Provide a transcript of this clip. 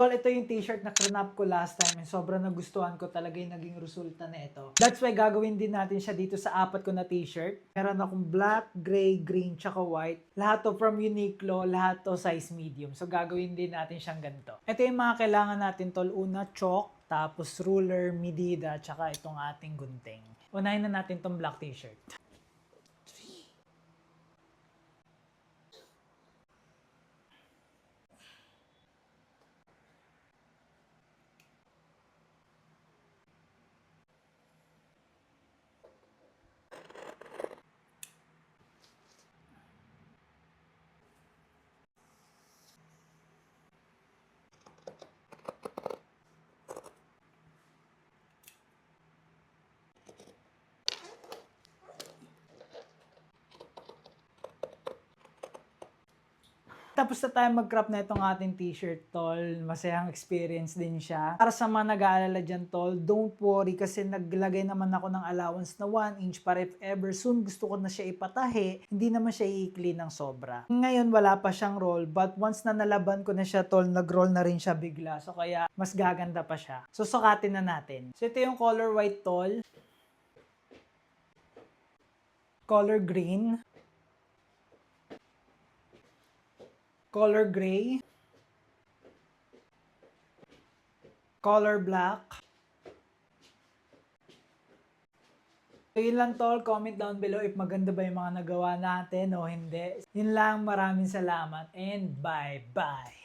Tol, ito yung t-shirt na crinap ko last time and sobrang nagustuhan ko talaga yung naging resulta na ito. That's why gagawin din natin siya dito sa apat ko na t-shirt. Meron akong black, gray, green, tsaka white. Lahat to from Uniqlo, lahat to size medium. So gagawin din natin siyang ganito. Ito yung mga kailangan natin, tol. Una, chalk, tapos ruler, medida, tsaka itong ating gunting. Unahin na natin tong black t-shirt. Tapos na tayo mag-crop na itong ating t-shirt, tol. Masayang experience din siya. Para sa mga nag-aalala dyan, tol, don't worry kasi naglagay naman ako ng allowance na 1 inch para if ever soon gusto ko na siya ipatahi, hindi naman siya i-clean ng sobra. Ngayon, wala pa siyang roll, but once na nalaban ko na siya, tol, nag-roll na rin siya bigla. So, kaya mas gaganda pa siya. So, sukatin na natin. So, ito yung color white, tol. Color green. Color gray, color black. So yun lang, tol, comment down below if maganda ba yung mga nagawa natin o hindi. Yun lang, maraming salamat and bye-bye.